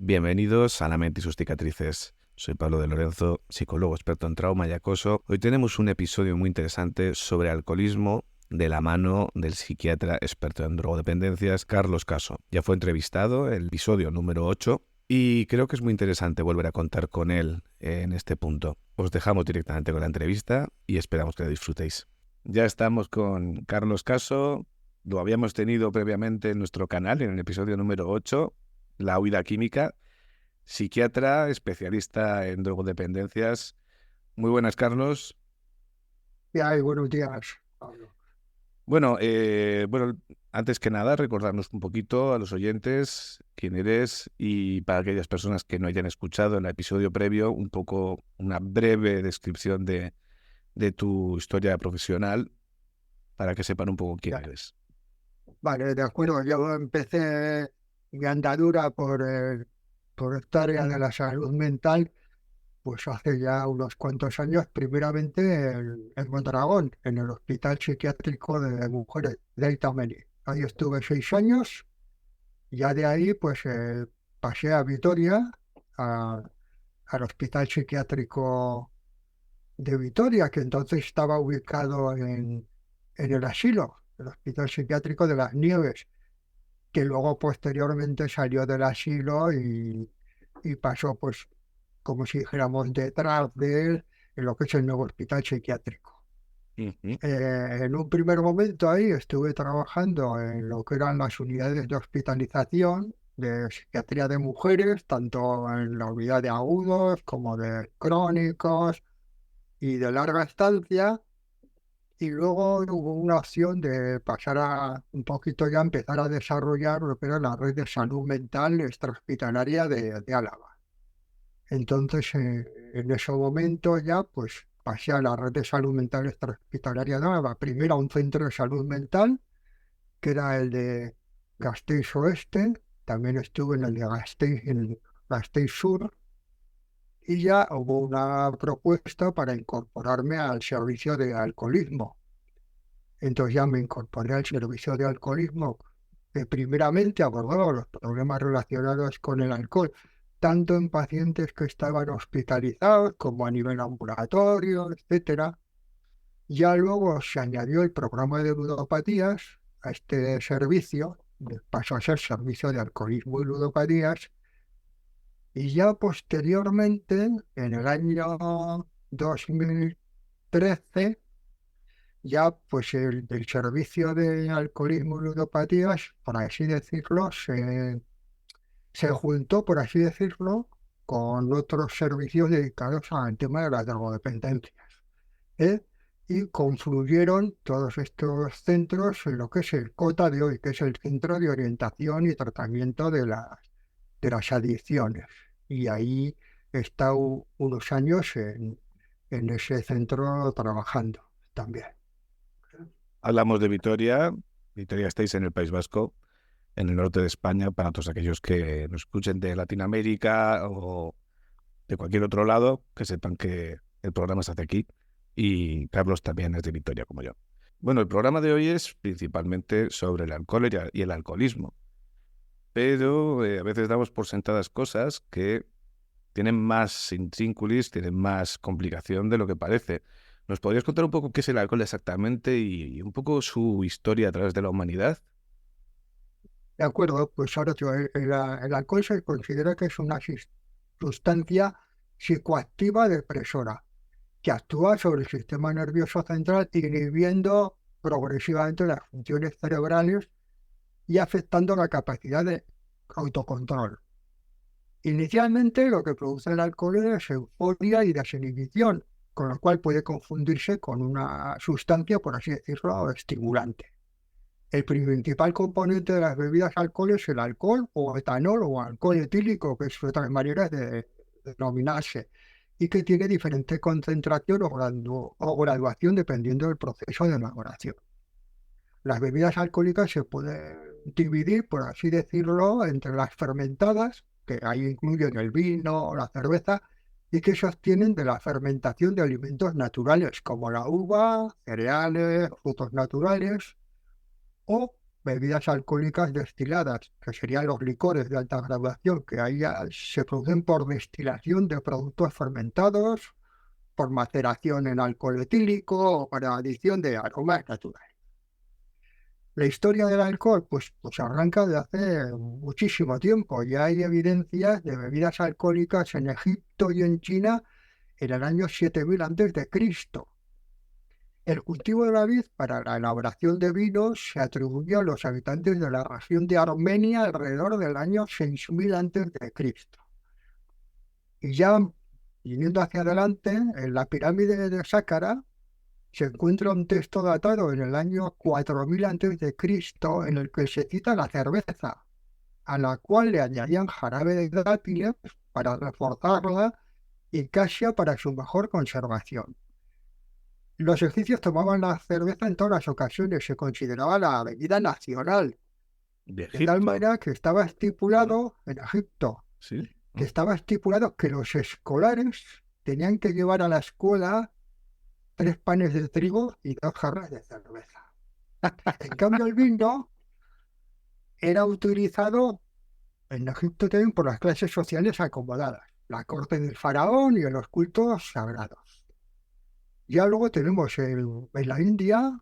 Bienvenidos a La mente y sus cicatrices. Soy Pablo de Lorenzo, psicólogo experto en trauma y acoso. Hoy tenemos un episodio muy interesante sobre alcoholismo de la mano del psiquiatra experto en drogodependencias, Carlos Caso. Ya fue entrevistado en el episodio número 8 y creo que es muy interesante volver a contar con él en este punto. Os dejamos directamente con la entrevista y esperamos que la disfrutéis. Ya estamos con Carlos Caso. Lo habíamos tenido previamente en nuestro canal en el episodio número 8. La huida química, psiquiatra, especialista en drogodependencias. Muy buenas, Carlos. ¿Qué hay? Buenos días, Pablo. Bueno, antes que nada, recordarnos un poquito a los oyentes quién eres y para aquellas personas que no hayan escuchado el episodio previo, un poco una breve descripción de tu historia profesional para que sepan un poco quién Ya. eres. Vale, de acuerdo. Yo empecé mi andadura por esta área de la salud mental, pues hace ya unos cuantos años, primeramente en Mondragón, en el Hospital Psiquiátrico de Mujeres de Aitamení. Ahí estuve 6 años, ya de ahí pues pasé a Vitoria, a- al Hospital Psiquiátrico de Vitoria, que entonces estaba ubicado en el asilo, el Hospital Psiquiátrico de las Nieves, que luego posteriormente salió del asilo y pasó, pues, como si dijéramos, detrás de él, en lo que es el nuevo Hospital Psiquiátrico. Ujú. En un primer momento ahí estuve trabajando en lo que eran las unidades de hospitalización de psiquiatría de mujeres, tanto en la unidad de agudos como de crónicos y de larga estancia. Y luego hubo una opción de pasar a un poquito ya empezar a desarrollar lo que era la red de salud mental extrahospitalaria de Álava. Entonces, en ese momento ya pues pasé a la red de salud mental extrahospitalaria de Álava. Primero a un centro de salud mental, que era el de Gasteiz Oeste, también estuve en el de Gasteiz Sur, y ya hubo una propuesta para incorporarme al servicio de alcoholismo. Entonces ya me incorporé al servicio de alcoholismo, que primeramente abordaba los problemas relacionados con el alcohol, tanto en pacientes que estaban hospitalizados como a nivel ambulatorio, etcétera. Ya luego se añadió el programa de ludopatías a este servicio, pasó a ser servicio de alcoholismo y ludopatías, y ya posteriormente, en el año 2013, ya pues el servicio de alcoholismo y ludopatías, por así decirlo, se juntó, por así decirlo, con otros servicios dedicados al tema de la drogodependencia, ¿eh? Y confluyeron todos estos centros en lo que es el COTA de hoy, que es el Centro de Orientación y Tratamiento de las Adicciones. Y ahí he estado unos años en ese centro trabajando también. Hablamos de Vitoria. Vitoria, estáis en el País Vasco, en el norte de España, para todos aquellos que nos escuchen de Latinoamérica o de cualquier otro lado, que sepan que el programa se hace aquí y Carlos también es de Vitoria como yo. Bueno, el programa de hoy es principalmente sobre el alcohol y el alcoholismo, pero a veces damos por sentadas cosas que tienen más intrínculis, tienen más complicación de lo que parece. ¿Nos podrías contar un poco qué es el alcohol exactamente y un poco su historia a través de la humanidad? De acuerdo, pues ahora el alcohol se considera que es una sustancia psicoactiva depresora que actúa sobre el sistema nervioso central, inhibiendo progresivamente las funciones cerebrales y afectando la capacidad de autocontrol. Inicialmente lo que produce el alcohol es euforia y desinhibición, con lo cual puede confundirse con una sustancia, por así decirlo, estimulante. El principal componente de las bebidas alcohólicas es el alcohol o etanol o alcohol etílico, que es otra manera de denominarse, y que tiene diferente concentración o graduación dependiendo del proceso de elaboración. Las bebidas alcohólicas se pueden dividir, por así decirlo, entre las fermentadas, que ahí incluyen el vino o la cerveza, y que se obtienen de la fermentación de alimentos naturales, como la uva, cereales, frutos naturales, o bebidas alcohólicas destiladas, que serían los licores de alta graduación, que ahí ya se producen por destilación de productos fermentados, por maceración en alcohol etílico o para adición de aromas naturales. La historia del alcohol, pues arranca de hace muchísimo tiempo. Ya hay evidencias de bebidas alcohólicas en Egipto y en China en el año 7000 antes de Cristo. El cultivo de la vid para la elaboración de vinos se atribuyó a los habitantes de la región de Armenia alrededor del año 6000 antes de Cristo. Y ya viniendo hacia adelante, en la pirámide de Sácara se encuentra un texto datado en el año 4000 antes de Cristo en el que se cita la cerveza, a la cual le añadían jarabe de dátiles para reforzarla y casia para su mejor conservación. Los egipcios tomaban la cerveza en todas las ocasiones, se consideraba la bebida nacional, De de tal Egipto. manera que estaba estipulado en Egipto, Sí. que estaba estipulado que los escolares tenían que llevar a la escuela 3 panes de trigo y 2 jarras de cerveza. En cambio, el vino era utilizado en Egipto también por las clases sociales acomodadas, la corte del faraón y en los cultos sagrados. Ya luego tenemos en la India,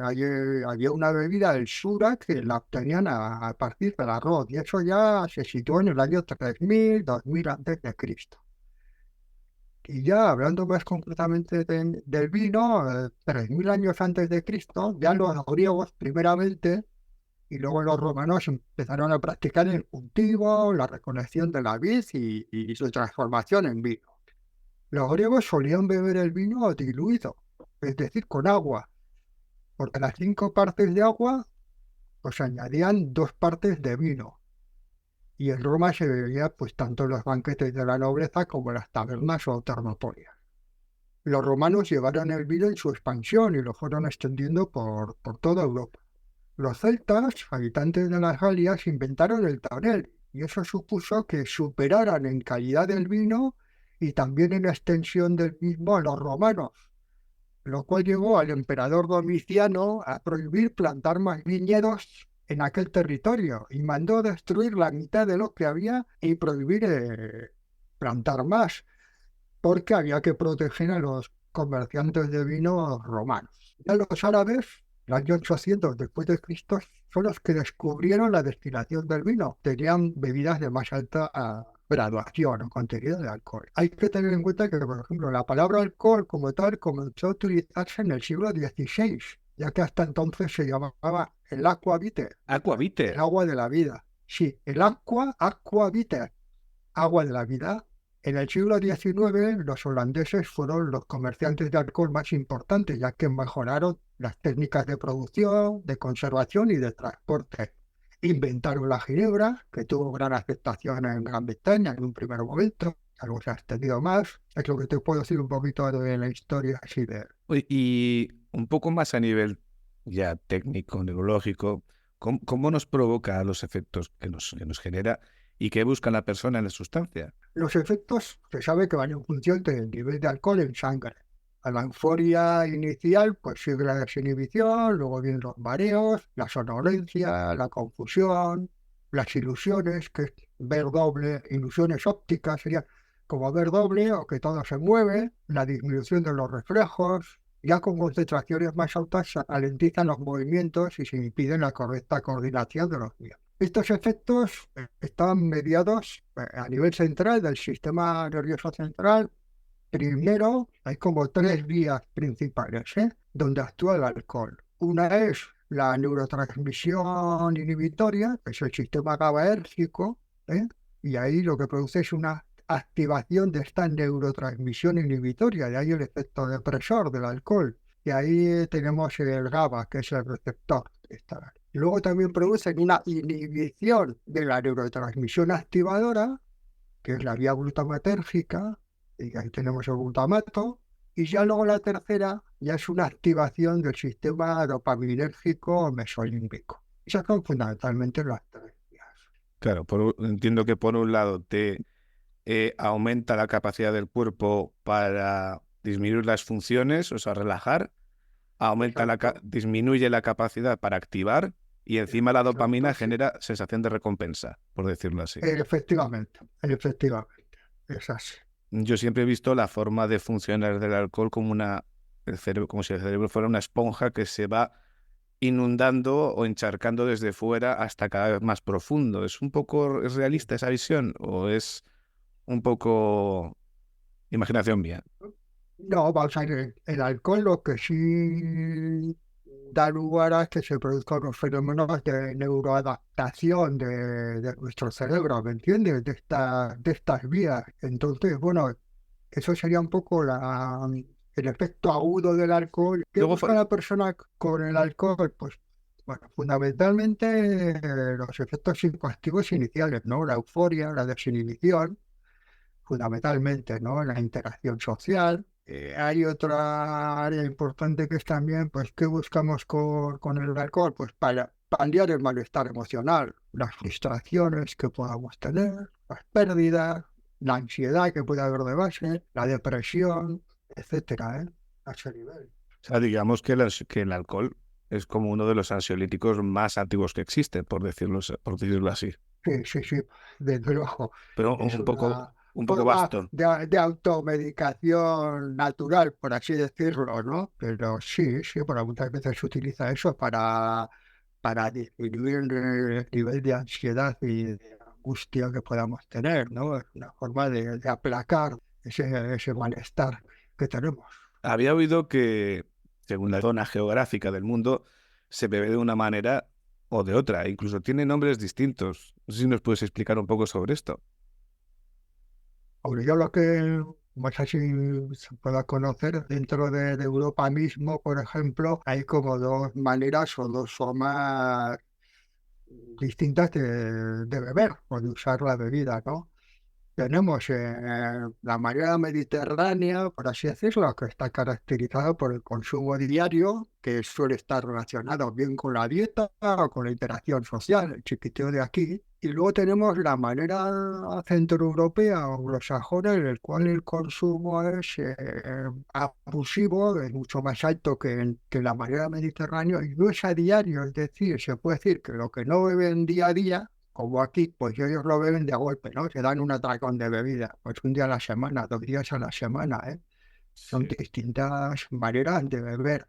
había una bebida del sura que la obtenían a partir del arroz, y eso ya se situó en el año 3000, 2000 antes de Cristo. Y ya hablando más concretamente del vino, 3000 años antes de Cristo, ya los griegos primeramente y luego los romanos empezaron a practicar el cultivo, la recolección de la vid y su transformación en vino. Los griegos solían beber el vino diluido, es decir, con agua, porque a las 5 partes de agua pues añadían 2 partes de vino. Y en Roma se bebía pues tanto en los banquetes de la nobleza como en las tabernas o termopolias. Los romanos llevaron el vino en su expansión y lo fueron extendiendo por toda Europa. Los celtas, habitantes de las Galias, inventaron el tonel y eso supuso que superaran en calidad del vino y también en extensión del mismo a los romanos, lo cual llevó al emperador Domiciano a prohibir plantar más viñedos en aquel territorio y mandó destruir la mitad de lo que había y prohibir plantar más, porque había que proteger a los comerciantes de vino romanos. Ya los árabes, el año 800 después de Cristo, son los que descubrieron la destilación del vino. Tenían bebidas de más alta graduación o contenido de alcohol. Hay que tener en cuenta que, por ejemplo, la palabra alcohol como tal comenzó a utilizarse en el siglo XVI, ya que hasta entonces se llamaba el aqua vitae, Aqua el Vitae. agua de la vida. Sí, el aqua vitae, agua de la vida. En el siglo XIX, los holandeses fueron los comerciantes de alcohol más importantes, ya que mejoraron las técnicas de producción, de conservación y de transporte. Inventaron la ginebra, que tuvo gran aceptación en Gran Bretaña en un primer momento, algo se ha extendido más. Es lo que te puedo decir un poquito de la historia así de... Oye, y un poco más a nivel ya técnico, neurológico, ¿cómo nos provoca los efectos que nos genera y qué busca la persona en la sustancia? Los efectos se sabe que van en función del nivel de alcohol en sangre. A la euforia inicial, pues sigue la desinhibición, luego vienen los mareos, la somnolencia, la confusión, las ilusiones, que es ver doble, ilusiones ópticas, sería como ver doble o que todo se mueve, la disminución de los reflejos, ya con concentraciones más altas se ralentizan los movimientos y se impiden la correcta coordinación de los miembros. Estos efectos están mediados a nivel central del sistema nervioso central. Primero, hay como 3 vías principales, donde actúa el alcohol. Una es la neurotransmisión inhibitoria, que es el sistema GABAérgico, y ahí lo que produce es una activación de esta neurotransmisión inhibitoria, de ahí el efecto depresor del alcohol. Y ahí tenemos el GABA, que es el receptor. Luego también producen una inhibición de la neurotransmisión activadora, que es la vía glutamatérgica, y ahí tenemos el glutamato, y ya luego la tercera ya es una activación del sistema dopaminérgico mesolímbico. Esas son fundamentalmente las 3 vías. Claro, entiendo que por un lado te aumenta la capacidad del cuerpo para disminuir las funciones, o sea, relajar, disminuye la capacidad para activar Y encima la dopamina Entonces, genera sensación de recompensa, por decirlo así. efectivamente, es así. Yo siempre he visto la forma de funcionar del alcohol como como si el cerebro fuera una esponja que se va inundando o encharcando desde fuera hasta cada vez más profundo. ¿Es realista esa visión o es un poco imaginación mía? No, vamos a ver, el alcohol lo que sí da lugar a que se produzcan los fenómenos de neuroadaptación de nuestro cerebro, ¿me entiendes? De estas vías. Entonces, bueno, eso sería un poco el efecto agudo del alcohol. ¿Qué Luego, busca la persona con el alcohol? Pues, bueno, fundamentalmente los efectos psicoactivos iniciales, ¿no? La euforia, la desinhibición fundamentalmente, ¿no? La interacción social. Hay otra área importante que es también, pues, ¿qué buscamos con el alcohol? Pues para paliar el malestar emocional, las frustraciones que podamos tener, las pérdidas, la ansiedad que puede haber de base, la depresión, etcétera, ¿eh? A ese nivel. o sea, digamos que el alcohol es como uno de los ansiolíticos más antiguos que existen, por decirlo así. Sí, sí, sí, desde luego. Pero Es una un poco forma vasto. de automedicación natural, por así decirlo, ¿no? Pero sí, sí, bueno, muchas veces se utiliza eso para disminuir el nivel de ansiedad y de angustia que podamos tener, ¿no? Es una forma de aplacar ese malestar que tenemos. Había oído que, según la zona geográfica del mundo, se bebe de una manera o de otra. Incluso tiene nombres distintos. No sé si nos puedes explicar un poco sobre esto. Ahora yo lo que más así se pueda conocer dentro de Europa mismo, por ejemplo, hay como dos maneras o dos formas distintas de beber o de usar la bebida, ¿no? Tenemos la manera mediterránea, por así decirlo, que está caracterizada por el consumo diario, que suele estar relacionado bien con la dieta o con la interacción social, el chiquiteo de aquí. Y luego tenemos la manera centroeuropea o anglosajona, en el cual el consumo es abusivo, es mucho más alto que la manera mediterránea, y no es a diario, es decir, se puede decir que lo que no beben día a día como aquí, pues ellos lo beben de golpe, ¿no? Se dan un atracón de bebida, pues un día a la semana, 2 días a la semana, ¿eh? Son Sí. distintas maneras de beber.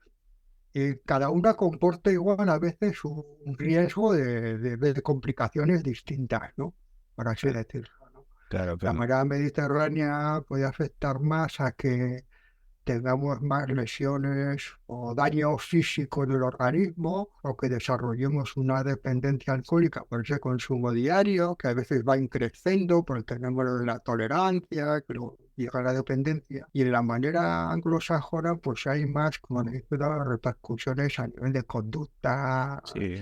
Y cada una comporta igual a veces un riesgo de complicaciones distintas, ¿no? Por así Ah, decirlo, ¿no? claro, La claro. manera mediterránea puede afectar más a que tengamos más lesiones o daño físico del organismo o que desarrollemos una dependencia alcohólica por ese consumo diario, que a veces va increciendo porque tenemos lo de la tolerancia, que luego llega a la dependencia. Y en la manera anglosajona, pues hay más, como dice, repercusiones a nivel de conducta, Sí,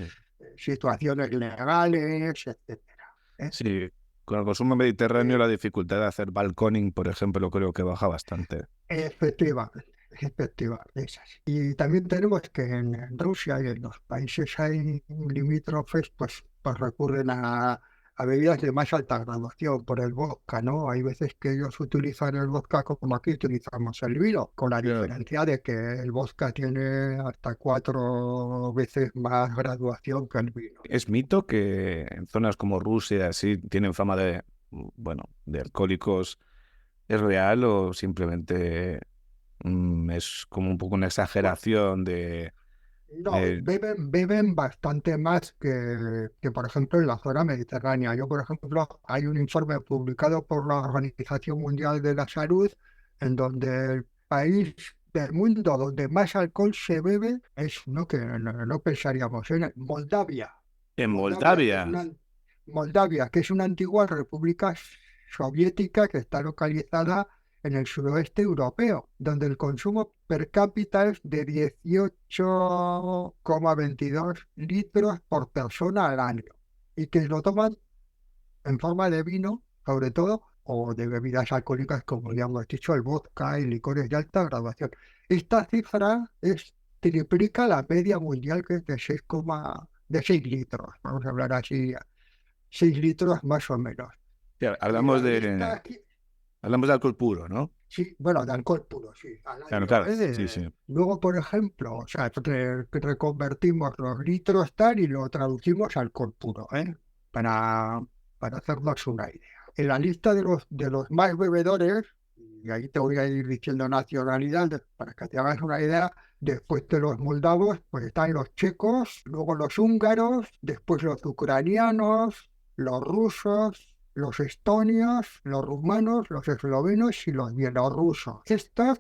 situaciones legales, etcétera, ¿eh? sí. Con el consumo mediterráneo, Eh, la dificultad de hacer balconing, por ejemplo, creo que baja bastante. Efectivamente, es así. Y también tenemos que en Rusia y en los países ahí limítrofes, pues recurren a bebidas de más alta graduación por el vodka, ¿no? Hay veces que ellos utilizan el vodka como aquí utilizamos el vino, con la Claro. diferencia de que el vodka tiene hasta 4 veces más graduación que el vino. ¿Es mito que en zonas como Rusia, así, tienen fama de, bueno, de alcohólicos? ¿Es real o simplemente es como un poco una Bueno, exageración no, de- beben bastante más que, por ejemplo, en la zona mediterránea. Yo, por ejemplo, hay un informe publicado por la Organización Mundial de la Salud en donde el país del mundo donde más alcohol se bebe es uno que no pensaríamos en Moldavia. en Moldavia, que es Moldavia? una antigua república soviética que está localizada en el suroeste europeo, donde el consumo per cápita es de 18,22 litros por persona al año, y que lo toman en forma de vino, sobre todo, o de bebidas alcohólicas, como ya hemos dicho, el vodka y licores de alta graduación. Esta cifra triplica la media mundial, que es de 6 litros, vamos a hablar así, 6 litros más o menos. Ya, Y hablamos la lista aquí. Hablamos de alcohol puro, ¿no? Sí, bueno, de alcohol puro, sí, al Claro, año, claro. Sí, ¿eh? sí. Luego, por ejemplo, o sea, reconvertimos los litros tal y lo traducimos al alcohol puro, ¿eh? Para, para hacernos una idea. En la lista de los más bebedores, y ahí te voy a ir diciendo nacionalidades para que te hagas una idea, después de los moldavos, pues están los checos, luego los húngaros, después los ucranianos, los rusos, los estonios, los rumanos, los eslovenos y los bielorrusos. Estos,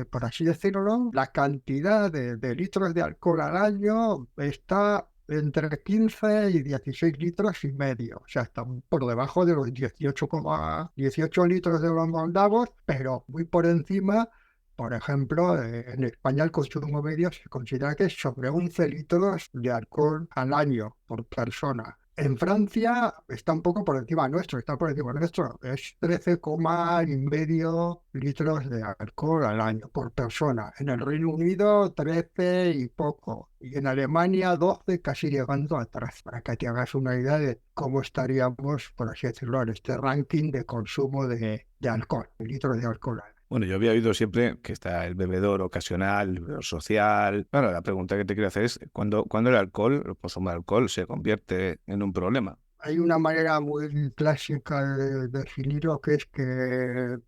por así decirlo, la cantidad de litros de alcohol al año está entre 15 y 16 litros y medio. O sea, están por debajo de los 18 litros de los moldavos, pero muy por encima. Por ejemplo, en España el consumo medio se considera que es sobre 11 litros de alcohol al año por persona. En Francia está un poco por encima nuestro, está por encima nuestro. Es 13,5 litros de alcohol al año por persona. En el Reino Unido 13 y poco. Y en Alemania 12, casi llegando a 13. Para que te hagas una idea de cómo estaríamos, por así decirlo, en este ranking de consumo de alcohol, de litros de alcohol al año. Bueno, yo había oído siempre que está el bebedor ocasional, el bebedor social. Bueno, la pregunta que te quiero hacer es, ¿cuándo el alcohol, el consumo de alcohol, se convierte en un problema? Hay una manera muy clásica de definirlo que es que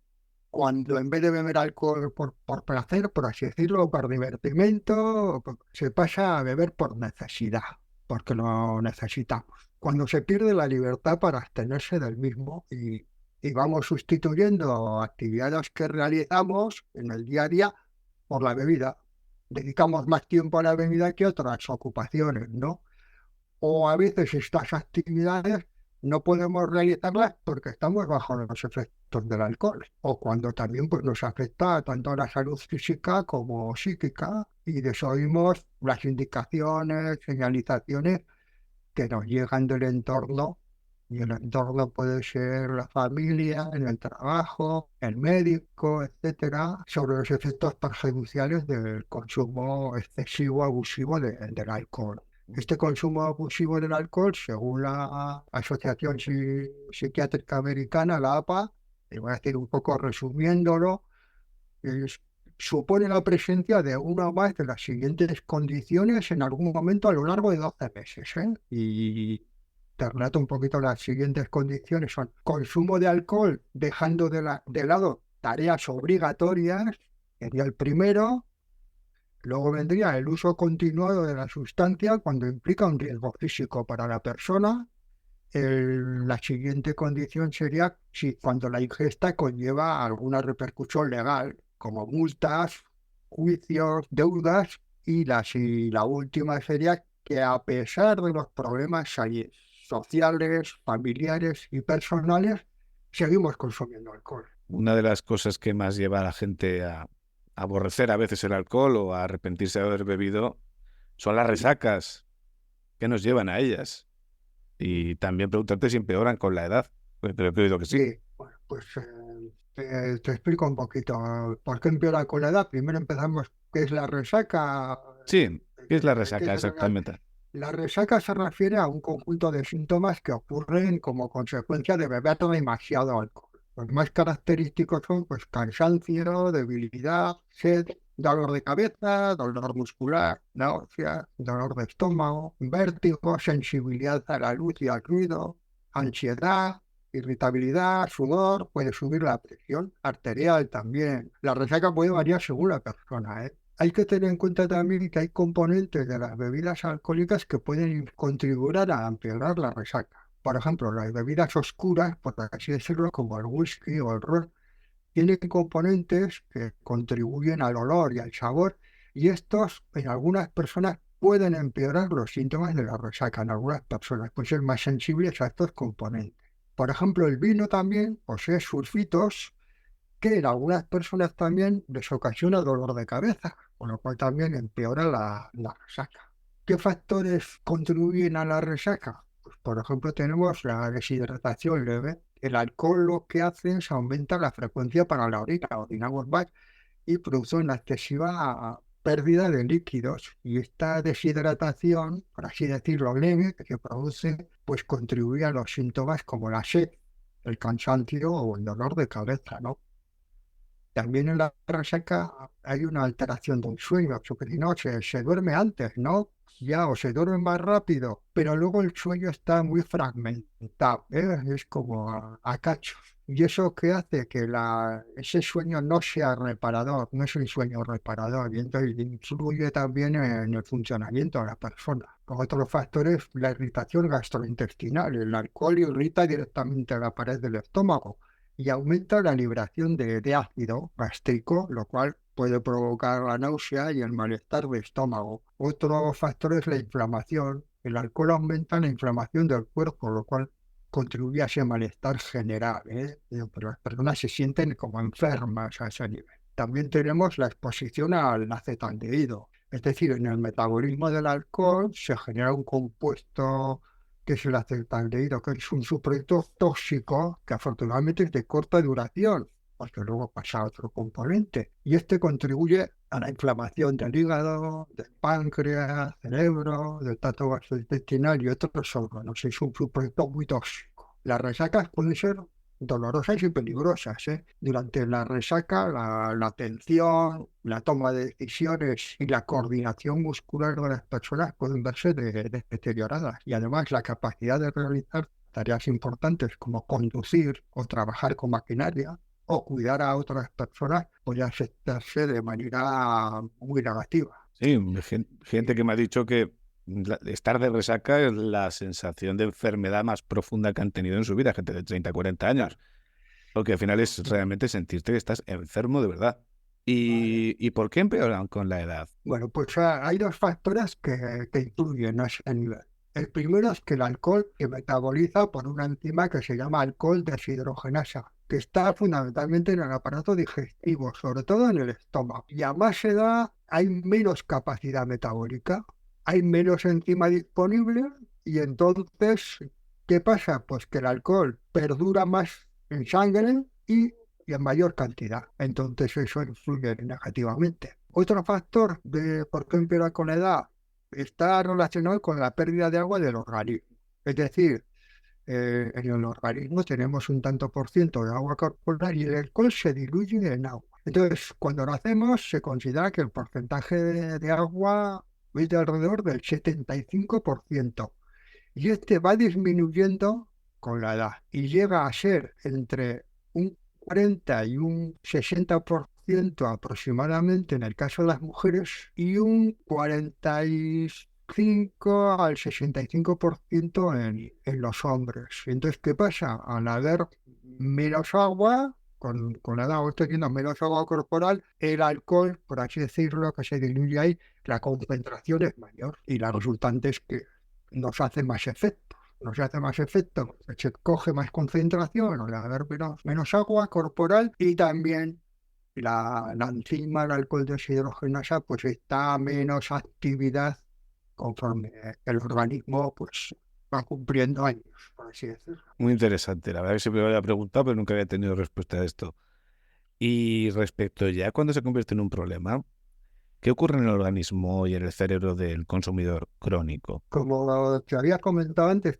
cuando en vez de beber alcohol por placer, por así decirlo, por divertimento, se pasa a beber por necesidad, porque lo necesitamos. Cuando se pierde la libertad para abstenerse del mismo y vamos sustituyendo actividades que realizamos en el día a día por la bebida. Dedicamos más tiempo a la bebida que a otras ocupaciones, ¿no? O a veces estas actividades no podemos realizarlas porque estamos bajo los efectos del alcohol, o cuando también pues, nos afecta tanto la salud física como psíquica y desoímos las indicaciones, señalizaciones que nos llegan del entorno. Y el entorno puede ser la familia, en el trabajo, el médico, etcétera, sobre los efectos perjudiciales del consumo excesivo, abusivo del alcohol. Este consumo abusivo del alcohol, según la Asociación Psiquiátrica Americana, la APA, y voy a decir un poco resumiéndolo, es- supone la presencia de una o más de las siguientes condiciones en algún momento a lo largo de 12 meses, ¿eh? Y te relato un poquito las siguientes condiciones. Son consumo de alcohol dejando de lado tareas obligatorias, sería el primero. Luego vendría el uso continuado de la sustancia cuando implica un riesgo físico para la persona. La siguiente condición sería si cuando la ingesta conlleva alguna repercusión legal, como multas, juicios, deudas, y la última sería que a pesar de los problemas sociales, familiares y personales, seguimos consumiendo alcohol. Una de las cosas que más lleva a la gente a aborrecer a veces el alcohol o a arrepentirse de haber bebido son las resacas que nos llevan a ellas. Y también preguntarte si empeoran con la edad. Pues, pero he oído que sí. Sí, bueno, pues te explico un poquito por qué empeora con la edad. Primero empezamos, ¿qué es la resaca? Sí, ¿qué es la ¿Qué resaca se trata? exactamente? La resaca se refiere a un conjunto de síntomas que ocurren como consecuencia de beber demasiado alcohol. Los más característicos son pues, cansancio, debilidad, sed, dolor de cabeza, dolor muscular, náuseas, dolor de estómago, vértigo, sensibilidad a la luz y al ruido, ansiedad, irritabilidad, sudor, puede subir la presión arterial también. La resaca puede variar según la persona, ¿eh? Hay que tener en cuenta también que hay componentes de las bebidas alcohólicas que pueden contribuir a empeorar la resaca. Por ejemplo, las bebidas oscuras, por así decirlo, como el whisky o el ron, tienen componentes que contribuyen al olor y al sabor, y estos en algunas personas pueden empeorar los síntomas de la resaca. En algunas personas pueden ser más sensibles a estos componentes. Por ejemplo, el vino también posee sulfitos que en algunas personas también les ocasiona dolor de cabeza, con lo cual también empeora la resaca. ¿Qué factores contribuyen a la resaca? Pues, por ejemplo, tenemos la deshidratación leve. El alcohol lo que hace es aumentar la frecuencia para la orina, orinamos más y produce una excesiva pérdida de líquidos. Y esta deshidratación, por así decirlo, leve, que se produce, pues contribuye a los síntomas como la sed, el cansancio o el dolor de cabeza, ¿no? También en la resaca hay una alteración del sueño, porque si no, se duerme antes, ¿no? Ya, o se duerme más rápido, pero luego el sueño está muy fragmentado, ¿eh? Es como a cachos. Y eso que hace que ese sueño no sea reparador, no es un sueño reparador, y entonces influye también en el funcionamiento de la persona. Con otros factores, la irritación gastrointestinal, el alcohol irrita directamente la pared del estómago y aumenta la liberación de ácido gástrico, lo cual puede provocar la náusea y el malestar de estómago. Otro factor es la inflamación. El alcohol aumenta la inflamación del cuerpo, lo cual contribuye a ese malestar general, ¿eh? Pero las personas se sienten como enfermas a ese nivel. También tenemos la exposición al acetaldehído. Es decir, en el metabolismo del alcohol se genera un compuesto que es el acetaldehído, que es un subproducto tóxico que afortunadamente es de corta duración, porque luego pasa a otro componente. Y este contribuye a la inflamación del hígado, del páncreas, cerebro, del tracto gastrointestinal y otros órganos. Es un subproducto muy tóxico. Las resacas pueden ser dolorosas y peligrosas, ¿eh? Durante la resaca, la atención, la toma de decisiones y la coordinación muscular de las personas pueden verse deterioradas. Y además la capacidad de realizar tareas importantes como conducir o trabajar con maquinaria o cuidar a otras personas puede afectarse de manera muy negativa. Sí, gente que me ha dicho que estar de resaca es la sensación de enfermedad más profunda que han tenido en su vida, gente de 30, 40 años. Porque al final es realmente sentirte que estás enfermo de verdad. ¿Y por qué empeoran con la edad? Bueno, pues hay dos factores que influyen a ese nivel. El primero es que el alcohol se metaboliza por una enzima que se llama alcohol deshidrogenasa, que está fundamentalmente en el aparato digestivo, sobre todo en el estómago. Y a más edad hay menos capacidad metabólica, hay menos enzima disponible y entonces, ¿qué pasa? Pues que el alcohol perdura más en sangre y en mayor cantidad. Entonces eso influye negativamente. Otro factor de por qué empeora con la edad está relacionado con la pérdida de agua del organismo. Es decir, en el organismo tenemos un tanto por ciento de agua corporal y el alcohol se diluye en agua. Entonces, cuando nacemos, se considera que el porcentaje de agua es de alrededor del 75%. Y este va disminuyendo con la edad y llega a ser entre un 40 y un 60% aproximadamente en el caso de las mujeres y un 45 al 65% en los hombres. Entonces, ¿qué pasa? Al haber menos agua, con la edad vamos teniendo menos agua corporal, el alcohol, por así decirlo, que se diluye ahí, la concentración es mayor y la resultante es que nos hace más efecto. Se coge más concentración al haber menos agua corporal y también la enzima, el alcohol deshidrogenasa, pues está a menos actividad conforme el organismo pues va cumpliendo años, por así decirlo. Muy interesante. La verdad que siempre me había preguntado, pero nunca había tenido respuesta a esto. Y respecto ya cuando se convierte en un problema, ¿qué ocurre en el organismo y en el cerebro del consumidor crónico? Como te había comentado antes,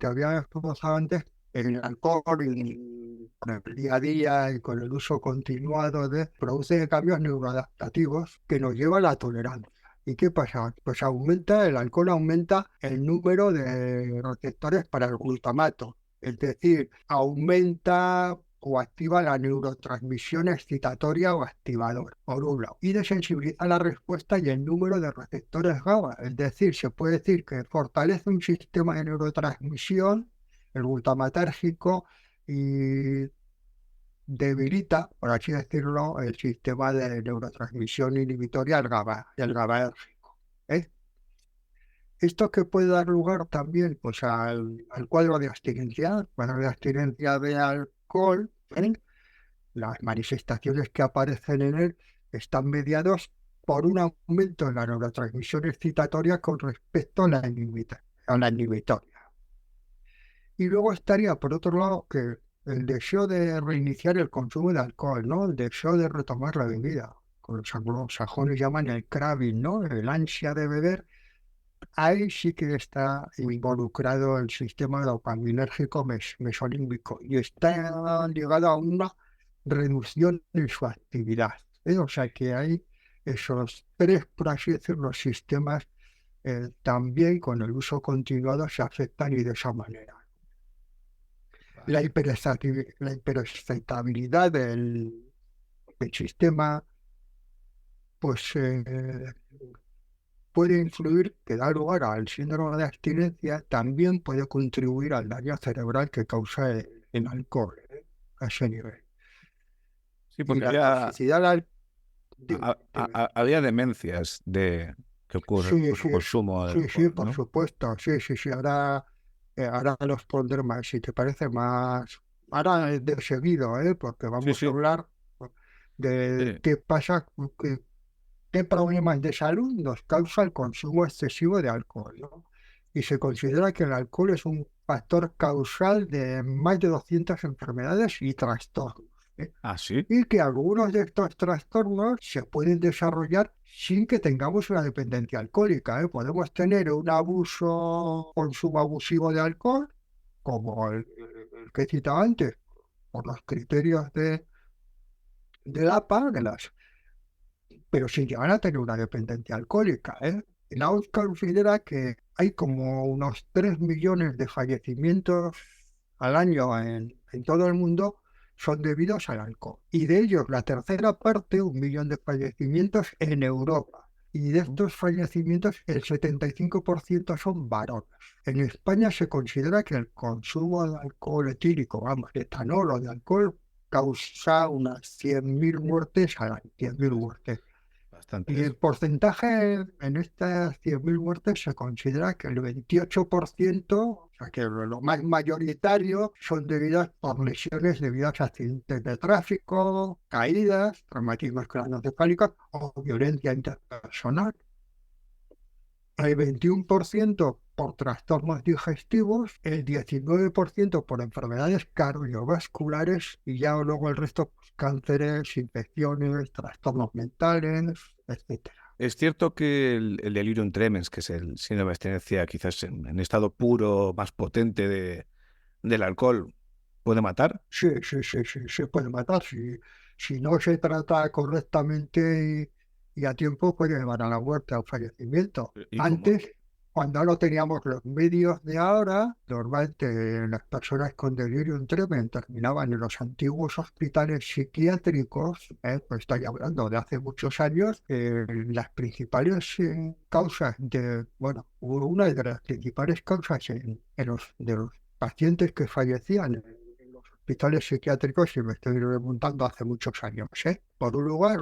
el alcohol y con el día a día y con el uso continuado produce cambios neuroadaptativos que nos llevan a la tolerancia. ¿Y qué pasa? Pues el alcohol aumenta el número de receptores para el glutamato, es decir, aumenta o activa la neurotransmisión excitatoria o activadora, por un lado, y desensibiliza la respuesta y el número de receptores GABA. Es decir, se puede decir que fortalece un sistema de neurotransmisión, el glutamatérgico, y debilita, por así decirlo, el sistema de neurotransmisión inhibitoria, el GABAérgico. ¿Eh? Esto que puede dar lugar también pues, al cuadro de abstinencia, de alcohol, ¿eh? Las manifestaciones que aparecen en él están mediados por un aumento en la neurotransmisión excitatoria con respecto a la inhibitoria. Y luego estaría, por otro lado, que el deseo de reiniciar el consumo de alcohol, ¿no? El deseo de retomar la bebida, con los anglosajones llaman el craving, ¿no? El ansia de beber. Ahí sí que está involucrado el sistema dopaminérgico mesolímbico y está ligado a una reducción en su actividad. O sea que hay esos tres, por así decirlo, sistemas también con el uso continuado se afectan y de esa manera. La Vale. la hiperexcitabilidad del sistema, pues puede influir, que da lugar al síndrome de abstinencia, también puede contribuir al daño cerebral que causa el alcohol, a ese nivel. Sí, Y porque la toxicidad al... Dime, dime. había demencias que ocurren Sí, por el sí, consumo de sí, alcohol, por ¿no? supuesto, sí, ahora los pondré más, si te parece más, ahora de seguido, porque Sí, vamos a sí, hablar de sí. qué pasa, qué problemas de salud nos causa el consumo excesivo de alcohol, ¿no? Y se considera que el alcohol es un factor causal de más de 200 enfermedades y trastornos, ¿eh? Ah, sí. Y que algunos de estos trastornos se pueden desarrollar sin que tengamos una dependencia alcohólica, ¿eh? Podemos tener un consumo abusivo de alcohol, como el que he citado antes, por los criterios de la APA, pero sin llegar a tener una dependencia alcohólica, ¿eh? La OMS considera que hay como unos 3 millones de fallecimientos al año en todo el mundo son debidos al alcohol. Y de ellos la tercera parte, 1 millón de fallecimientos en Europa. Y de estos fallecimientos el 75% son varones. En España se considera que el consumo de alcohol etílico, vamos, de etanol o de alcohol, causa unas 100.000 muertes al año, 100.000 muertes. Y Bastantes. el porcentaje en estas 100.000 muertes se considera que el 28%, o sea que lo más mayoritario, son debidas por lesiones debidas a accidentes de tráfico, caídas, traumatismos craneoencefálicos o violencia interpersonal. El 21% por trastornos digestivos, el 19% por enfermedades cardiovasculares y ya luego el resto, pues, cánceres, infecciones, trastornos mentales, etcétera. Es cierto que el delirium tremens, que es el síndrome de abstinencia, quizás en estado puro, más potente del alcohol, puede matar. Sí, se puede matar. Si no se trata correctamente y a tiempo, puede llevar a la muerte, al fallecimiento. ¿Y cómo? Antes, cuando no teníamos los medios de ahora, normalmente las personas con delirium tremens terminaban en los antiguos hospitales psiquiátricos, pues estoy hablando de hace muchos años. Las principales causas bueno, una de las principales causas de los pacientes que fallecían en los hospitales psiquiátricos, y me estoy remontando hace muchos años, ¿eh? Por un lugar,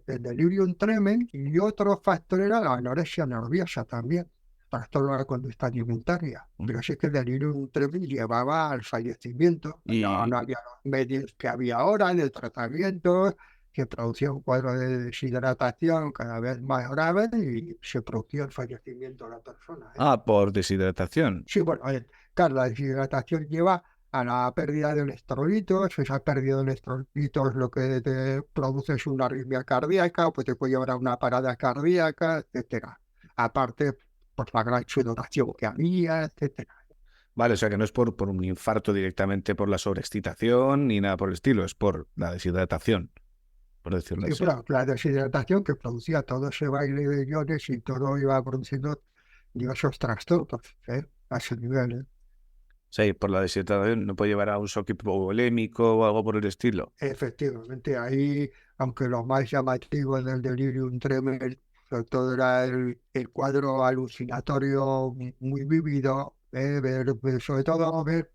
el delirium tremens, y otro factor era la anorexia nerviosa también, trastorno de la conducta alimentaria. Pero sí que el delirium tremens llevaba al fallecimiento. No Y, había los medios que había ahora de tratamiento, que producía un cuadro de deshidratación cada vez más grave y se producía el fallecimiento de la persona, ¿eh? por deshidratación. Sí, bueno, claro, la deshidratación lleva a la pérdida de electrolitos. Esa pérdida de electrolitos lo que te produce es una arritmia cardíaca, pues te puede llevar a una parada cardíaca, etcétera. Aparte, por la gran sudoración que había, etcétera. Vale, o sea que no es por un infarto directamente por la sobreexcitación ni nada por el estilo, es por la deshidratación, por decirlo Y así. bueno, la deshidratación que producía todo ese baile de iones y todo iba produciendo diversos trastornos, a ese nivel, ¿eh? Sí, por la deshidratación no puede llevar a un shock hipovolémico o algo por el estilo. Efectivamente, ahí, aunque lo más llamativo del delirium tremens, sobre todo era el cuadro alucinatorio muy vívido, sobre todo ver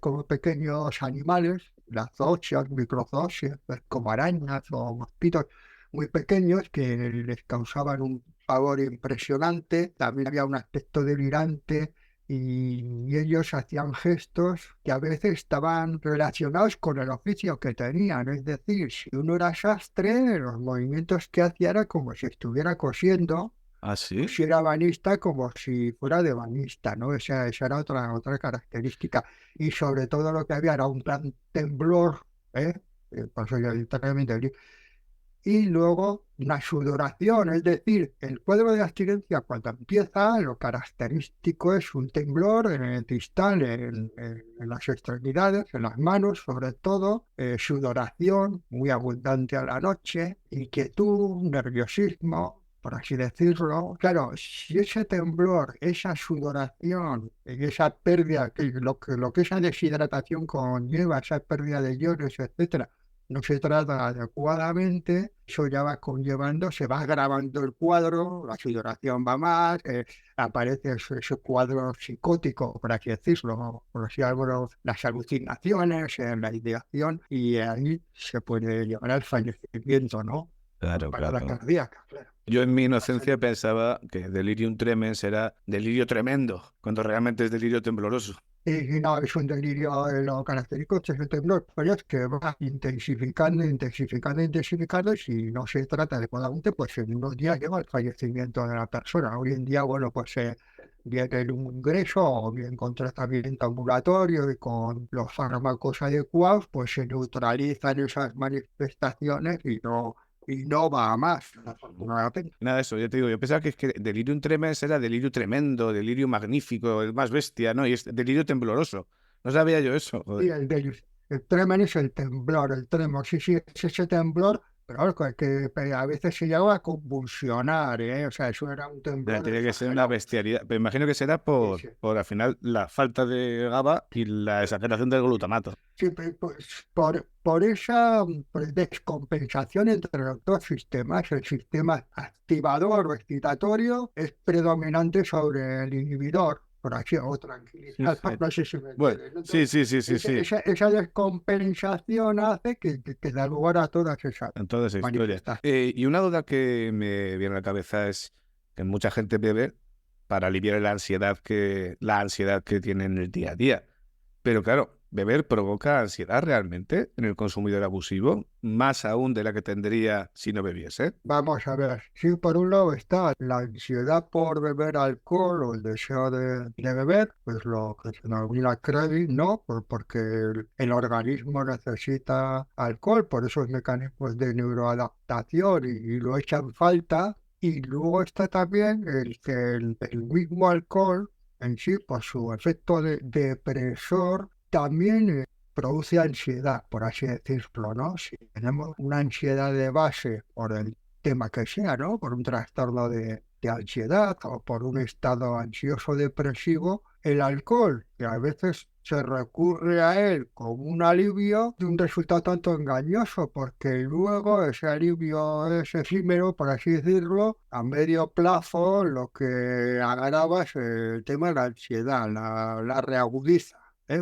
como pequeños animales, las zoosias, microzoosias, como arañas o mosquitos muy pequeños que les causaban un pavor impresionante. También había un aspecto delirante y ellos hacían gestos que a veces estaban relacionados con el oficio que tenían. Es decir, si uno era sastre, los movimientos que hacía era como si estuviera cosiendo, ¿Ah, o sí? si era banista, como si fuera de banista, ¿no? Esa era otra característica. Y sobre todo lo que había era un gran temblor, ¿eh? Por eso yo literalmente y luego la sudoración, es decir, el cuadro de abstinencia cuando empieza, lo característico es un temblor en el distal, en las extremidades, en las manos sobre todo, sudoración muy abundante a la noche, inquietud, nerviosismo, por así decirlo. Claro, si ese temblor, esa sudoración y esa pérdida, lo que esa deshidratación conlleva, esa pérdida de iones, etcétera, no se trata adecuadamente, eso ya va conllevando, se va agravando el cuadro, la sudoración va más, aparece ese cuadro psicótico, por así decirlo, por así decirlo, las alucinaciones, la ideación, y ahí se puede llevar al fallecimiento, ¿no? Claro, Parada claro. cardíaca, claro. Yo en mi inocencia pensaba que delirium tremens era delirio tremendo, cuando realmente es delirio tembloroso. Y no, es un delirio, lo característico es el temblor, pero es que va intensificando, intensificando, intensificando, y si no se trata adecuadamente, pues en unos días llega el fallecimiento de la persona. Hoy en día, bueno, pues bien en un ingreso o bien con tratamiento ambulatorio y con los fármacos adecuados, pues se neutralizan esas manifestaciones y no va a más, afortunadamente. Nada de eso, yo te digo, yo pensaba que es que delirium tremens era delirio tremendo, delirio magnífico, el más bestia, ¿no? Y es delirio tembloroso. No sabía yo eso, Y joder. el tremen es el temblor, el tremor, sí, sí, es ese temblor, pero claro, que a veces se llegaba a convulsionar, ¿eh? O sea, eso era un Ya, temblor tiene que ser una exagerado. bestialidad. Pero imagino que será Sí, sí. por al final la falta de GABA y la exageración del glutamato. Sí, pues, por esa descompensación entre los dos sistemas, el sistema activador o excitatorio es predominante sobre el inhibidor, por así, o tranquilizador, no sé si me Bueno, entiendes, ¿no? sí, Entonces, sí, sí, sí, sí. esa descompensación hace que da lugar a todas esas En toda esa historia. manifestaciones. Y una duda que me viene a la cabeza es que mucha gente bebe para aliviar la ansiedad que tiene en el día a día. Pero claro, beber provoca ansiedad realmente en el consumidor abusivo, más aún de la que tendría si no bebiese. Vamos a ver, sí, por un lado está la ansiedad por beber alcohol o el deseo de beber, pues lo que se denomina craving, ¿no? Porque el organismo necesita alcohol por esos mecanismos de neuroadaptación y lo echan falta. Y luego está también el que el mismo alcohol en sí, por su efecto depresor, también produce ansiedad, por así decirlo, ¿no? Si tenemos una ansiedad de base por el tema que sea, ¿no? Por un trastorno de ansiedad o por un estado ansioso depresivo, el alcohol, que a veces se recurre a él como un alivio, de un resultado tanto engañoso, porque luego ese alivio es efímero, por así decirlo, a medio plazo lo que agrava es el tema de la ansiedad, la reagudiza,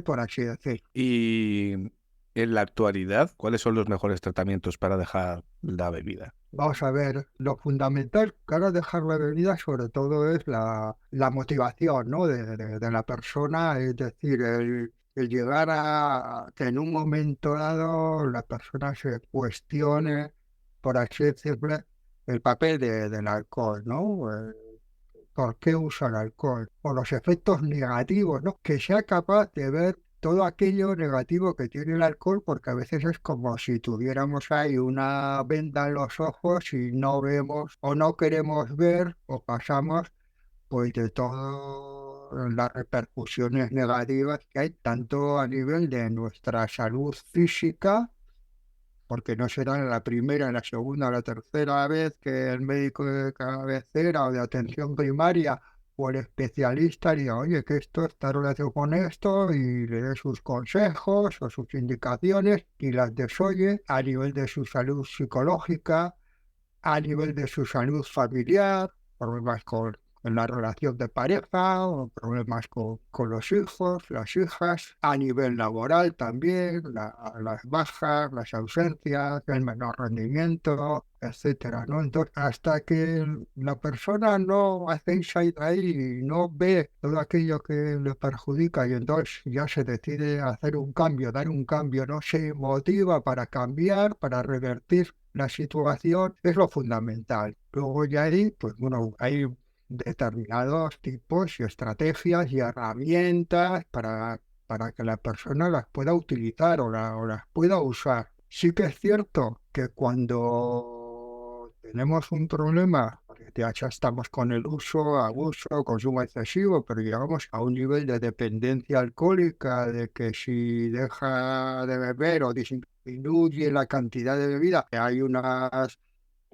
por así decirlo. Y en la actualidad, ¿cuáles son los mejores tratamientos para dejar la bebida? Vamos a ver, lo fundamental para dejar la bebida sobre todo es la motivación, ¿no? de la persona, es decir, el llegar a que en un momento dado la persona se cuestione, por así decirlo, el papel del alcohol, ¿no? ¿Por qué usa el alcohol? O los efectos negativos, ¿no? Que sea capaz de ver todo aquello negativo que tiene el alcohol, porque a veces es como si tuviéramos ahí una venda en los ojos y no vemos o no queremos ver o pasamos pues de todas las repercusiones negativas que hay, tanto a nivel de nuestra salud física, porque no será la primera, la segunda o la tercera vez que el médico de cabecera o de atención primaria o el especialista diga, oye, que esto está relacionado con esto y le dé sus consejos o sus indicaciones y las desoye a nivel de su salud psicológica, a nivel de su salud familiar, problemas en la relación de pareja, o problemas con los hijos, las hijas, a nivel laboral también, las bajas, las ausencias, el menor rendimiento, etcétera, ¿no? Entonces, hasta que la persona no hace insight ahí y no ve todo aquello que le perjudica y entonces ya se decide a hacer un cambio, dar un cambio, no se motiva para cambiar, para revertir la situación, es lo fundamental. Luego ya ahí, pues bueno, hay determinados tipos y estrategias y herramientas para que la persona las pueda utilizar o las pueda usar. Sí que es cierto que cuando tenemos un problema, porque ya estamos con el uso, abuso, consumo excesivo, pero llegamos a un nivel de dependencia alcohólica, de que si deja de beber o disminuye la cantidad de bebida, hay unas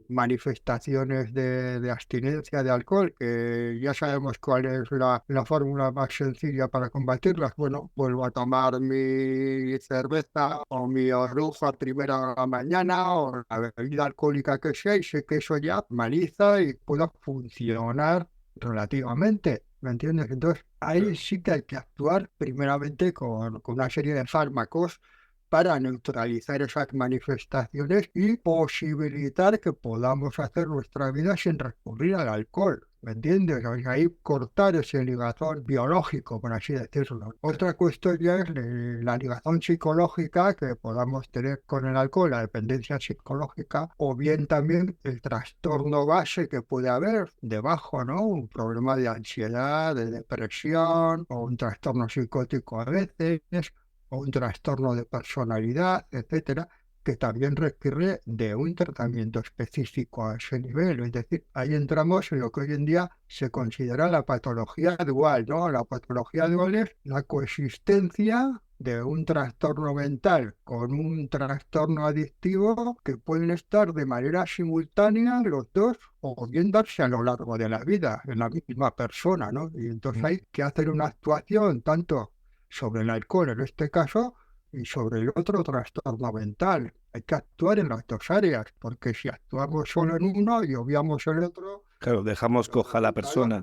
manifestaciones de abstinencia de alcohol, que ya sabemos cuál es la fórmula más sencilla para combatirlas. Bueno, vuelvo a tomar mi cerveza o mi orujo a primera hora de la mañana o la bebida alcohólica que sea, y sé que eso ya maliza y puedo funcionar relativamente. ¿Me entiendes? Entonces, ahí sí que hay que actuar primeramente con una serie de fármacos para neutralizar esas manifestaciones y posibilitar que podamos hacer nuestra vida sin recurrir al alcohol. ¿Me entiendes? O sea, ahí cortar ese ligazón biológico, por así decirlo. Otra cuestión ya es la ligazón psicológica que podamos tener con el alcohol, la dependencia psicológica, o bien también el trastorno base que puede haber debajo, ¿no? Un problema de ansiedad, de depresión, o un trastorno psicótico a veces, o un trastorno de personalidad, etcétera, que también requiere de un tratamiento específico a ese nivel. Es decir, ahí entramos en lo que hoy en día se considera la patología dual, ¿no? La patología dual es la coexistencia de un trastorno mental con un trastorno adictivo que pueden estar de manera simultánea los dos o bien darse a lo largo de la vida en la misma persona, ¿no? Y entonces hay que hacer una actuación tanto sobre el alcohol en este caso y sobre el otro trastorno mental. Hay que actuar en las dos áreas, porque si actuamos solo en uno y obviamos el otro, Claro, dejamos coja a la persona.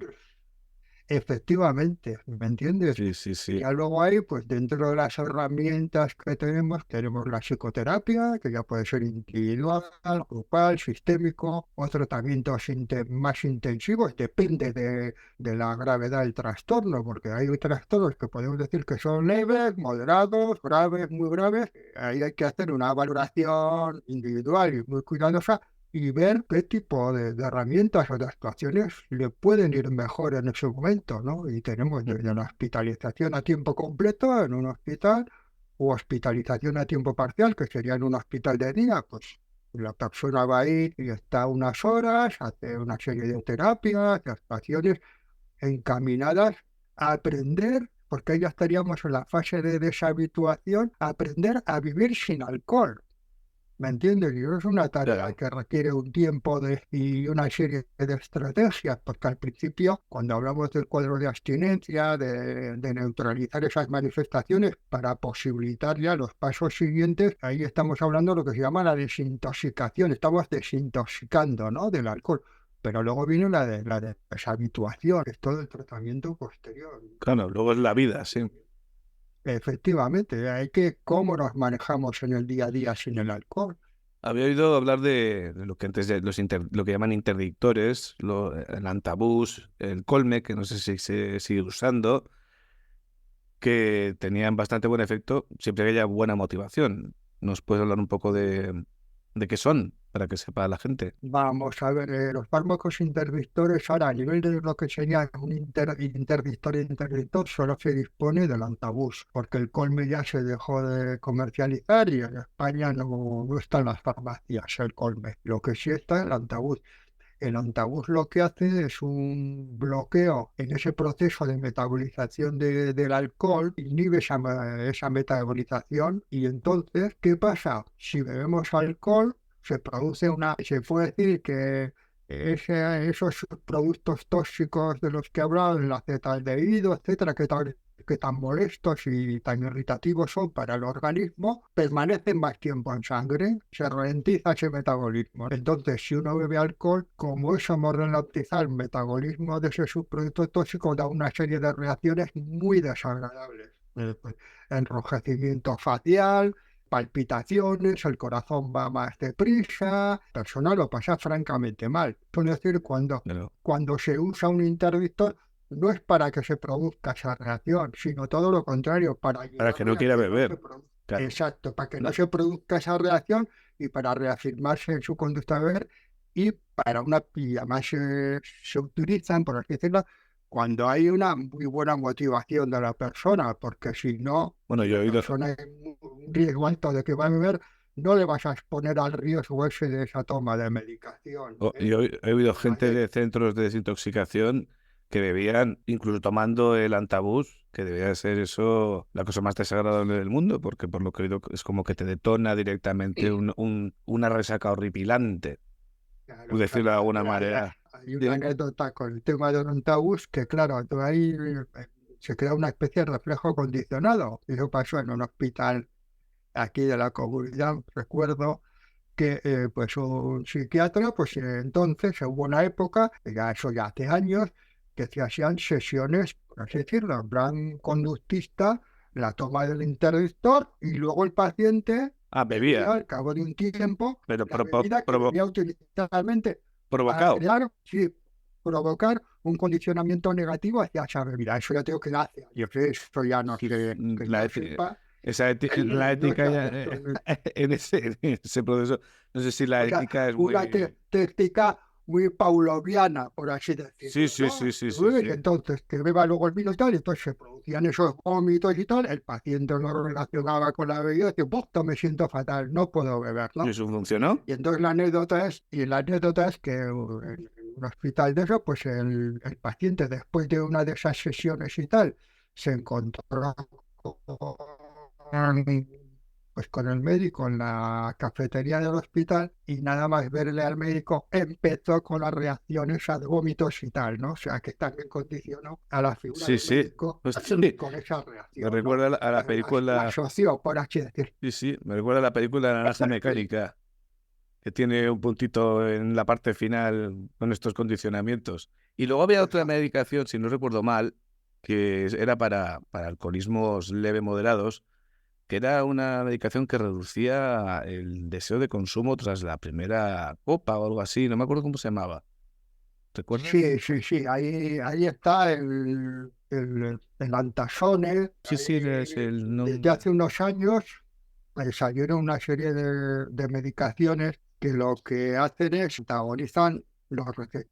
efectivamente, ¿me entiendes? Sí, sí, sí. Ya luego hay, pues dentro de las herramientas que tenemos la psicoterapia, que ya puede ser individual, grupal, sistémico, o tratamientos más intensivos, depende de la gravedad del trastorno, porque hay trastornos que podemos decir que son leves, moderados, graves, muy graves. Ahí hay que hacer una valoración individual y muy cuidadosa y ver qué tipo de herramientas o de actuaciones le pueden ir mejor en ese momento, ¿no? Y tenemos desde la hospitalización a tiempo completo en un hospital o hospitalización a tiempo parcial, que sería en un hospital de día, pues la persona va ahí y está unas horas, hace una serie de terapias, de actuaciones encaminadas a aprender, porque ahí ya estaríamos en la fase de deshabituación, a aprender a vivir sin alcohol. ¿Me entiendes? Y es una tarea Claro. que requiere un tiempo y una serie de estrategias, porque al principio, cuando hablamos del cuadro de abstinencia, de neutralizar esas manifestaciones para posibilitar ya los pasos siguientes, ahí estamos hablando de lo que se llama la desintoxicación, estamos desintoxicando, ¿no?, del alcohol. Pero luego viene la deshabituación, que es todo el tratamiento posterior. Claro, luego es la vida, sí. Efectivamente, hay que cómo nos manejamos en el día a día sin el alcohol. Había oído hablar de lo que antes lo que llaman interdictores, el antabús, el colme, que no sé si se sigue usando, que tenían bastante buen efecto siempre que haya buena motivación. ¿Nos puedes hablar un poco de qué son, para que sepa la gente? Vamos a ver, los fármacos interdictores ahora a nivel de lo que sería un interdictor solo se dispone del antabús, porque el colme ya se dejó de comercializar y en España no está en las farmacias el colme, lo que sí está es el antabús. El antabús lo que hace es un bloqueo en ese proceso de metabolización del alcohol, inhibe esa metabolización y entonces, ¿qué pasa? Si bebemos alcohol, se puede decir que esos productos tóxicos de los que he hablado, el acetaldehído, etcétera, que tan molestos y tan irritativos son para el organismo, permanecen más tiempo en sangre, se ralentiza ese metabolismo. Entonces, si uno bebe alcohol, como eso hemos ralentizado el metabolismo de ese subproducto tóxico, da una serie de reacciones muy desagradables. Pues, enrojecimiento facial, palpitaciones, el corazón va más deprisa, la persona lo pasa francamente mal. Es decir, Claro. cuando se usa un interdictor, no es para que se produzca esa reacción, sino todo lo contrario, para Para que no ayudarle a quiera que no se beber. produzca. Claro. Exacto, para que no se produzca esa reacción y para reafirmarse en su conducta de beber y además se utilizan, por así decirlo, cuando hay una muy buena motivación de la persona, porque si no, Bueno, yo he la oído, persona es un riesgo alto de que va a beber no le vas a exponer al riesgo ese de esa toma de medicación. Yo he oído Pues gente de centros de desintoxicación que bebían, incluso tomando el antabús, que debía ser eso la cosa más desagradable del mundo, porque por lo que he oído es como que te detona directamente una resaca horripilante, por claro, decirlo de claro. alguna Mira, manera. hay una anécdota con el tema de Ontaús que, claro, tú ahí se crea una especie de reflejo condicionado. Eso pasó en un hospital aquí de la comunidad. Recuerdo que pues un psiquiatra, pues entonces hubo una época, ya eso ya hace años, que se hacían sesiones, por así decirlo, en plan conductista, la toma del interdictor y luego el paciente bebía Bebía, al cabo de un tiempo pero la bebida que venía a utilizar realmente para provocado. crear, sí, provocar un condicionamiento negativo hacia esa bebida. Eso ya tengo que hacer. Yo sé, eso ya no quiere que La yo ética, sepa. la No ética se ya, hace esto. en ese proceso, no sé si la O sea, ética es una muy... técnica muy pauloviana, por así Sí, decirlo, sí, ¿no? sí, sí, sí, Uy, sí. entonces, que beba luego el vino y tal, y entonces se producían esos vómitos y tal, el paciente lo relacionaba con la bebida y decía, "Puta, me siento fatal, no puedo beber, ¿Y ¿no?". eso funcionó? Y entonces la anécdota es que en un hospital de eso, pues el paciente después de una de esas sesiones y tal, se encontró pues con el médico en la cafetería del hospital y nada más verle al médico empezó con las reacciones a vómitos y tal, ¿no? O sea que también condicionó a la figura Sí, del sí. médico Pues sí, con esa me reacción, ¿no? recuerda a la La película... asoció, por así decirlo. Sí, sí, me recuerda a la película Naranja Mecánica, que tiene un puntito en la parte final con estos condicionamientos. Y luego había otra medicación, si no recuerdo mal, que era para alcoholismos leve moderados, que era una medicación que reducía el deseo de consumo tras la primera copa o algo así, no me acuerdo cómo se llamaba. ¿Recuerdas? Sí, sí, sí, ahí está el Antasone. Sí, sí, es Ahí, el... desde hace unos años salieron una serie de medicaciones que lo que hacen es antagonizan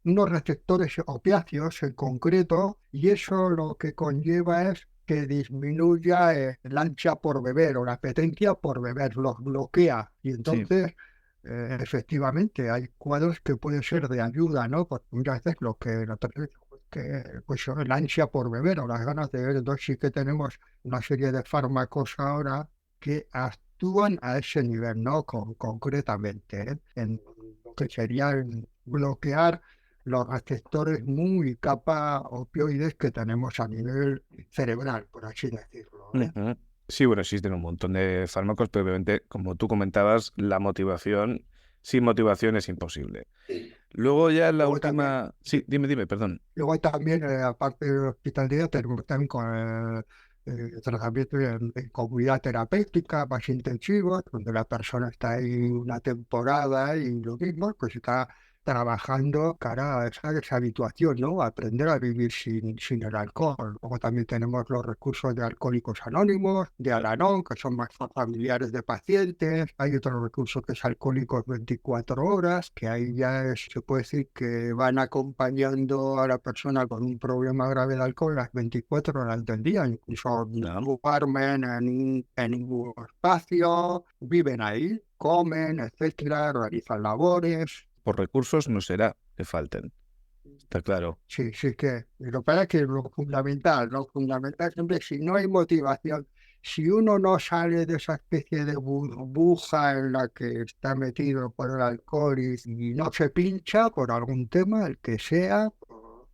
unos receptores opiáceos en concreto, y eso lo que conlleva es que disminuya el ansia por beber o la apetencia por beber, los bloquea. Y Sí, entonces efectivamente, hay cuadros que pueden ser de ayuda, ¿no? Porque muchas veces lo que no tenemos, que pues la ansia por beber o las ganas de beber, entonces sí que tenemos una serie de fármacos ahora que actúan a ese nivel, ¿no? Concretamente, ¿eh? En lo que sería el bloquear los receptores muy capa opioides que tenemos a nivel cerebral, por así decirlo, ¿eh? ujú. Sí, bueno, existen un montón de fármacos, pero obviamente, como tú comentabas, la motivación, sin motivación es imposible. Luego ya la Luego también última... Sí, dime, perdón. Luego también, aparte del hospital de día, tenemos también con tratamiento en comunidad terapéutica más intensivos, donde la persona está ahí una temporada y lo mismo, pues está trabajando cara a esa deshabituación, ¿no? Aprender a vivir sin el alcohol. Luego también tenemos los recursos de Alcohólicos Anónimos, de Al-Anon, que son más familiares de pacientes. Hay otro recurso que es Alcohólicos 24 horas, que ahí ya se puede decir que van acompañando a la persona con un problema grave de alcohol las 24 horas del día. Incluso Ah, duermen en un espacio, viven ahí, comen, etcétera, realizan labores. por recursos no será que falten, está claro. Sí, sí que lo que pasa es que lo fundamental siempre, si no hay motivación, si uno no sale de esa especie de burbuja en la que está metido por el alcohol y no se pincha por algún tema, el que sea, por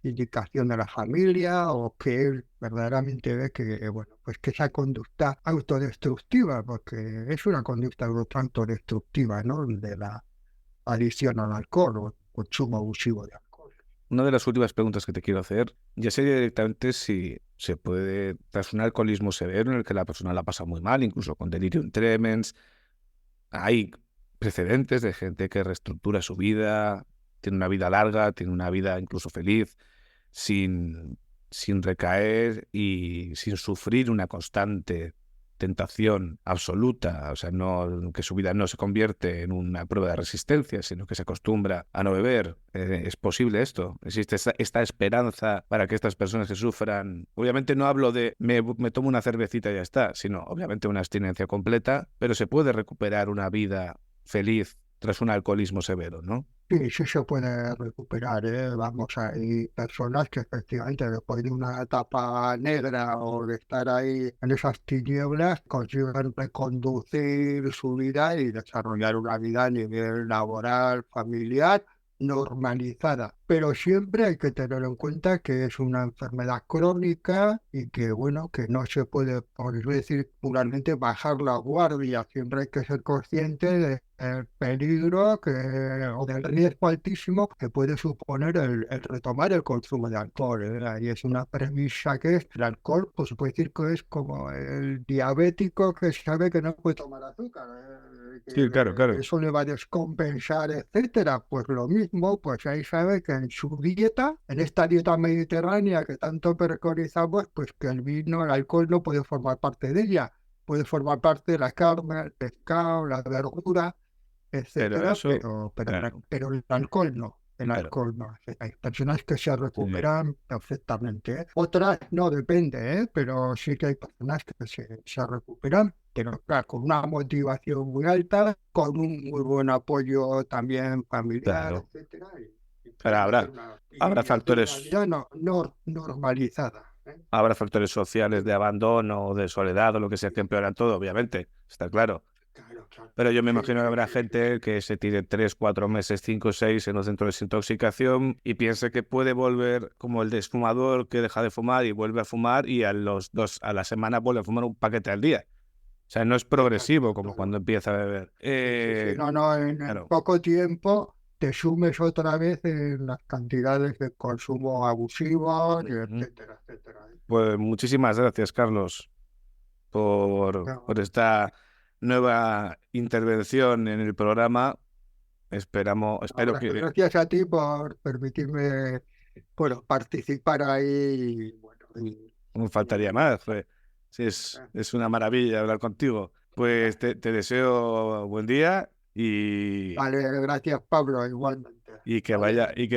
indicación de la familia, o que él verdaderamente ve que, bueno, pues que esa conducta autodestructiva, porque es una conducta autodestructiva, ¿no? De la adicción al alcohol o el consumo abusivo de alcohol. Una de las últimas preguntas que te quiero hacer ya sería directamente si se puede, tras un alcoholismo severo en el que la persona la pasa muy mal, incluso con delirium tremens, hay precedentes de gente que reestructura su vida, tiene una vida larga, tiene una vida incluso feliz, sin, sin recaer y sin sufrir una constante tentación absoluta, o sea, no que su vida no se convierte en una prueba de resistencia, sino que se acostumbra a no beber. ¿Es posible esto? ¿Existe esta esperanza para que estas personas que sufran? Obviamente no hablo de me tomo una cervecita y ya está, sino obviamente una abstinencia completa, pero se puede recuperar una vida feliz tras un alcoholismo severo, ¿no? Sí, sí se puede recuperar, ¿eh? Vamos, hay personas que efectivamente después de una etapa negra o de estar ahí en esas tinieblas consiguen reconducir su vida y desarrollar una vida a nivel laboral, familiar, normalizada. Pero siempre hay que tener en cuenta que es una enfermedad crónica y que, bueno, que no se puede, por decir, puramente bajar la guardia. Siempre hay que ser consciente del peligro o del riesgo altísimo que puede suponer el retomar el consumo de alcohol, ¿eh? Y es una premisa que es el alcohol, pues se puede decir que es como el diabético que sabe que no puede tomar azúcar, Sí, claro, que claro. eso le va a descompensar, etcétera. Pues lo mismo, pues ahí sabe que en su dieta, en esta dieta mediterránea que tanto preconizamos, pues que el vino, el alcohol no puede formar parte de ella. Puede formar parte de la carne, el pescado, la verdura, Pero etcétera, eso, claro, pero el alcohol no. El claro. alcohol no. Hay personas que se Sí. recuperan perfectamente, ¿eh? Otras no, depende, ¿eh? Pero sí que hay personas que se recuperan, pero claro, con una motivación muy alta, con un muy buen apoyo también familiar, Claro. etcétera, y Pero pueden hacer habrá y hacer una factores, vida normalizada, ¿eh? habrá factores sociales Sí, de abandono, de soledad o lo que sea que empeoran todo, obviamente, está claro. claro, claro. Pero yo me Sí, imagino que sí, habrá sí, sí. gente que se tire 3, 4 meses, 5, 6 en los centros de desintoxicación y piense que puede volver como el desfumador que deja de fumar y vuelve a fumar y a la semana vuelve a fumar un paquete al día. O sea, no es progresivo como Claro. cuando empieza a beber. Sí, sí, sí. No, no, en Claro. poco tiempo te sumes otra vez en las cantidades de consumo abusivos, y Ujú. etcétera, etcétera. Pues muchísimas gracias, Carlos, por No, esta nueva intervención en el programa. Espero que gracias a ti por permitirme, bueno, participar ahí. Bueno, no faltaría más. Sí, eh, es una maravilla hablar contigo. Pues te deseo buen día vale, gracias, Pablo, igualmente. ¿Vale? y que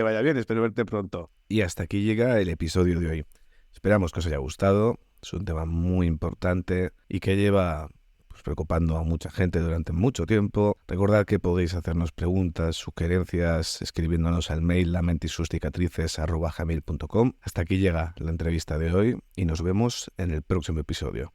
vaya bien. Espero verte pronto. Y hasta aquí llega el episodio de hoy. Esperamos que os haya gustado. Es un tema muy importante y que lleva pues, preocupando a mucha gente durante mucho tiempo. Recordad que podéis hacernos preguntas, sugerencias, escribiéndonos al mail lamentisuscicatrices@gmail.com. Hasta aquí llega la entrevista de hoy y nos vemos en el próximo episodio.